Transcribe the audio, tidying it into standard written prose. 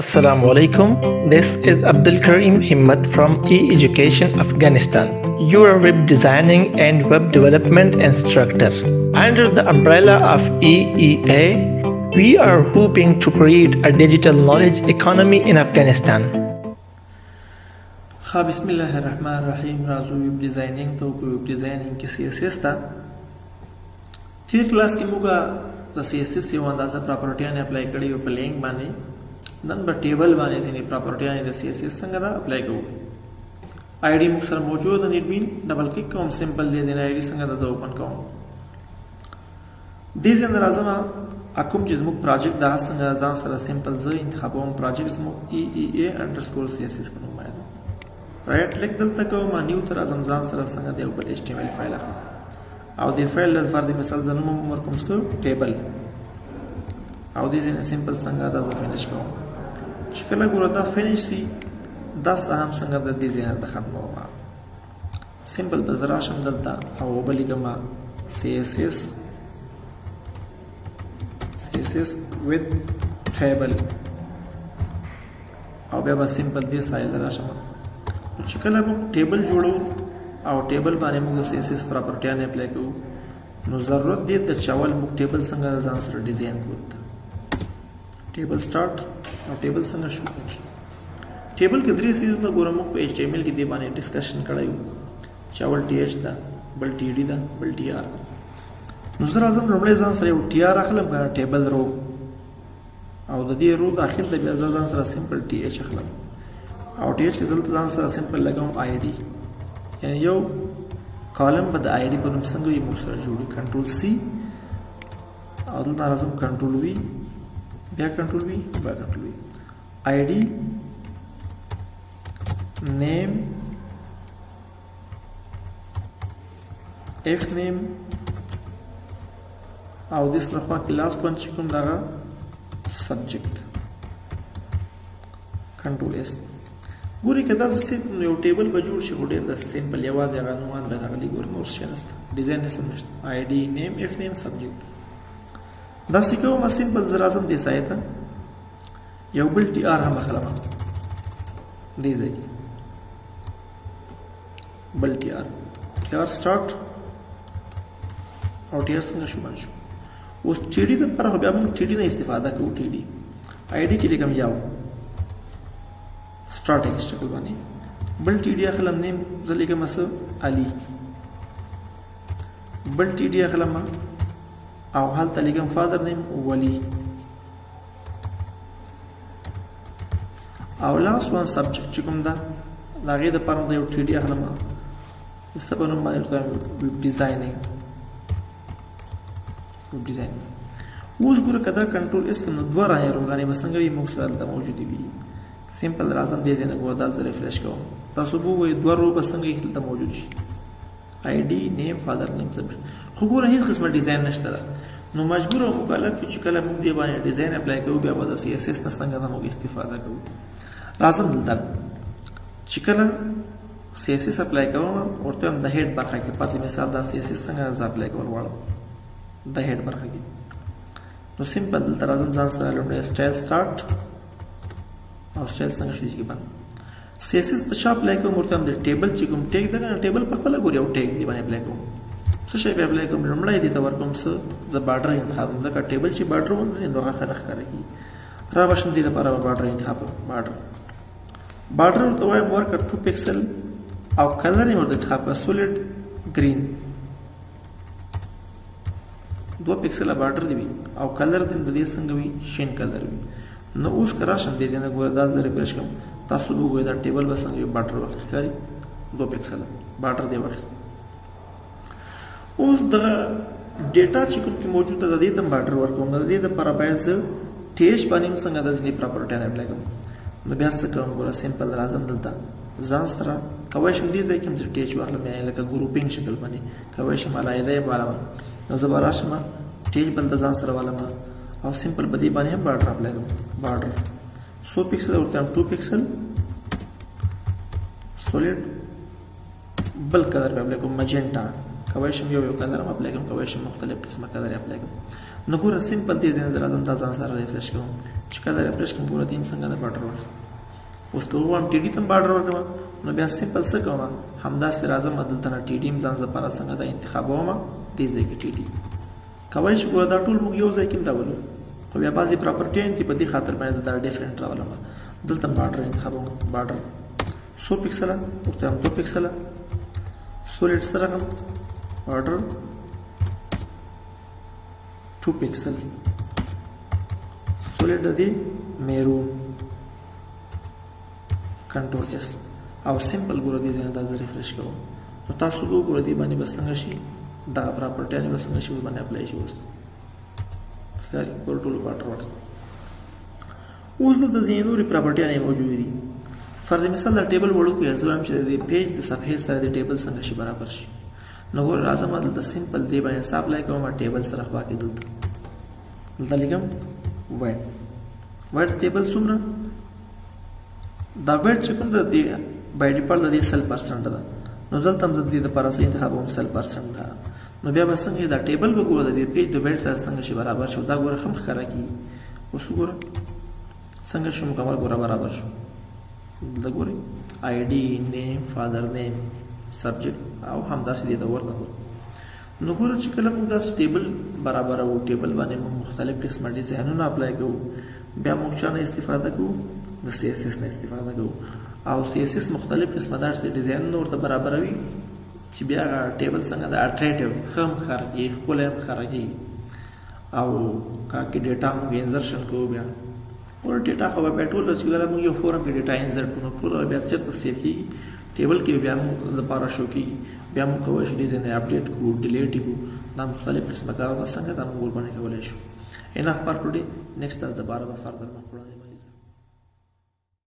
Assalamu alaikum. This is Abdul Karim Himmat from E-Education Afghanistan, your web designing and web development instructor. Under the umbrella of EEA, we are hoping to create a digital knowledge economy in Afghanistan. बिस्मिल्लाहिर्रहमानिर्रहीम Raju web designing तो web designing की CSS था their class की muga the CSS यो अंदाजा प्रॉपर्टियां ने अप्लाई करी यो प्लेइंग बानी नन ब टेबल बानी जिनी प्रॉपर्टियां ने द CSS संग दा अप्लाई को आईडी मुख सर मौजूद है निडबिन double click come simple they जिन आईडी संग दा ओपन कम दे जिन राजमा अकुम जिस मुख प्रोजेक्ट दा संग दा सर सिंपल ज इंतखाबों प्रोजेक्ट मुख EEA_CSS को नुमाया राइट क्लिक दलता को मा न्यू तर आजम जान सर संग दे ऊपर HTML फाइल आउ दे फाइल लज फर्द मिसाल जन्म उमर कम सो टेबल आउ दे जिन सिंपल संग दा फिनिश को शिकला गुरदा फिनिश सी 10 अहम संग दा दे जिन दा खत्म होगा सिंपल बजरा शम दलता आउ बली कमा CSS with table आउ बेबा सिंपल दे स्टाइल दरा शम चिकला मुख टेबल जोड़ो और टेबल बारे में CSS प्रॉपर्टियां ने अप्लाई को नो जरूरत दे त चावल मुख टेबल संग जान सर डिजाइन को टेबल स्टार्ट और टेबल संग शुरू टेबल के दरी सीज न गोरा मुख पे HTML की देबाने डिस्कशन कड़ाई चावल TH दा बल TD दा बल TR नो जरा आजम रमले जान सर TR अखलम का टेबल रो और द दे रो दाखिल द जान सर सिंपल TH अखलम और TH के जल्द जान सर सिंपल लगाऊं ID यानी यो कॉलम बद ID पर संग ये मुसर जोड़ी कंट्रोल C और दल आजम control V back control V back control V ID name F name और दिस रखवा क्लास कौन चिकुम दागा सब्जेक्ट कंट्रोल S गुरी के दास से यो टेबल बजूर से गुडेर द सिंपल आवाज या अनुमान बना गली गुर मोर शेनस्त डिजाइन ने समझ ID name F name subject द सिको म सिंपल जरासम दे सायता यो बिल TR हम खलमा दे जाएगी बिल TR स्टार्ट और TR संग शुरू शु उस TD द पर हो हम TD ने इस्तेफादा को TD ID के लिए कम जाओ स्टार्टिंग शक्ल बनी बल TD अखलम नेम जली के मस अली बल TD अखलम आव हाल तलीकम फादर नेम वली आव लास्ट वन सब्जेक्ट चिकुम दा लागे द पर दे TD अखलम इस सब नु माय वेब डिजाइनिंग उस गुर कदा कंट्रोल इस द्वारा है रोगाने बसंगवी मुक्सल द मौजूदी भी सिंपल राजम दे जेने को दाज रिफ्रेश करो तसबु वो द्वार रो बसंगी खिलता मौजूद ID नेम फादर नेम सब खबर है इस किस्म डिजाइन नष्टरा नो मजबूर हो मुकल्लफ कुछ कला मुक दे बाने डिजाइन अप्लाई करो बे बाद CSS न संग ना इस्तेफादा करो राजम दल चिकला CSS अप्लाई करो और तो हम द हेड बरखा के पास मिसाल दा CSS संग अप्लाई करो वाला द हेड बरखा की तो सिंपल तराजम जान सर स्टाइल स्टार्ट और स्टाइल संग शुरू की बन CSS पछा अप्लाई को मोरते हम टेबल चिकुम टेक दगा टेबल पकला गोरिया टेक दी बने अप्लाई को सो शे अप्लाई को रमलाई दी तवर कम से ज बॉर्डर इंतखाब दगा टेबल ची बॉर्डर वन ने दोहा खरख करेगी रावशन दी पर बॉर्डर इंतखाब बॉर्डर तो है मोर का 2 पिक्सल और कलर में इंतखाब का सॉलिड ग्रीन 2 पिक्सल बॉर्डर दी और कलर दिन दे संग भी शेन कलर भी न उस कराशम दे जने गो दास दरे पेश कम तासुबु गो दा टेबल बसंग बॉर्डर वक्त करी 2 पिक्सल बॉर्डर दे वक्त उस द डेटा चिकन की मौजूद द दे तम बॉर्डर वर्क होगा दे द पैराबाइज टेश बानिंग संग दजनी प्रॉपर्टी ने अप्लाई कम न ब्यास कम गोरा सिंपल राजम दलता जान सरा कवैशम दे जाय कि हम टेश वाला में लगा ग्रुपिंग शक्ल बने कवैशम वाला इदे वाला न जबराशमा टेश बंद जान सरा वाला में और सिंपल बदी बानी है बॉर्डर अप्लाई करो बॉर्डर 100 पिक्सल और 2 पिक्सल सॉलिड बल कलर पे अप्लाई करो मजेंटा कवैशम यो कलर हम अप्लाई करो कवैशम मुख्तलिफ किस्म कलर अप्लाई करो नगोर सिंपल दे देना जरा दंता जान सारा रिफ्रेश करो چې کله ریفریش کوم ګوره دیم څنګه د بارډر واخیست. اوس که ووایم ټي ډي ته بارډر ورکړم نو بیا سمپل څه کوم همداسې راځم دلته نه ټي ډي ځان لپاره څنګه د انتخابوم دې ځای کې ټي ډي کولی شي ګوره دا ټول موږ یو ځای کې راولو خو بیا بعضې پراپرټیان دي په دې خاطر باندې زه دا ډیفرنټ راولم. دلته بارډر انتخابوم بارډر 100 پکسله ورته 2 پکسله سولید سره هم بارډر 2 پکسل سولید د دې میرون کنټرول اس او سمپل ګوره دې ځای دا ریفریش کوم نو تاسو وګورئ دې باندې بس څنګه شي دا پراپرټیان بس څنګه شي باندې اپلای شي ورس ښکاري ګوره ټولو بارډر ورس. اوس دلته ځینې نورې پراپرټیانې موجودې دي. فرض مثال دا ټیبل وړوکی زه وایم چې د پیج د صفحې سره د ټیبل څنګه شي برابر شي نو ګوره راځم دلته سمپل دې باندې حساب لای کوم ټیبل سره خوا کې دلته لیکم وایټ ټیبل څومره دا وایټ چې کوم د دې بای ډیفالت د دې 100% ده نو دلته هم د دې لپاره څه انتخابوم 100% ده نو بیا به څنګه دا ټیبل وګوره د دې پیج د وایټ سره څنګه شي برابر شو دا ګوره هم ښکاره کیږي. اوس وګوره څنګه شو مکمل ګوره برابر شو دا ګورئ آی ډي نیم فادر نیم سبجیکټ او همداسې دې ته ورته نو ګوره چې کله موږ داسې ټیبل برابروو ټیبل باندې موږ مختلف قسمه ډیزاینونه اپلای کوو بیا موږ چا نه استفاده کوو د CSS نه استفاده کوو او CSS مختلف قسمه داسې ډیزاینونه ورته برابروي چې بیا هغه ټیبل څنګه د اټریټیو ښه هم ښکاره کېږي ښکلی هم ښکاره کېږي او کا کې ډیټا موږ انزرشن کوو بیا ور ډیټا خو به ټول چې کله موږ یو فورم کې ډیټا انسرټ کوو ټول بیا چېرته سیو کېږي ټیبل کې بیا موږ لپاره شو کېږي بیا موږ کولی شو ډیزاین اپډیټ کړو ډیلیټ کړو دا مختلف قسمه کارونه څنګه دا موږ ورباندې کولی شو. enough for today. Next as the bar of further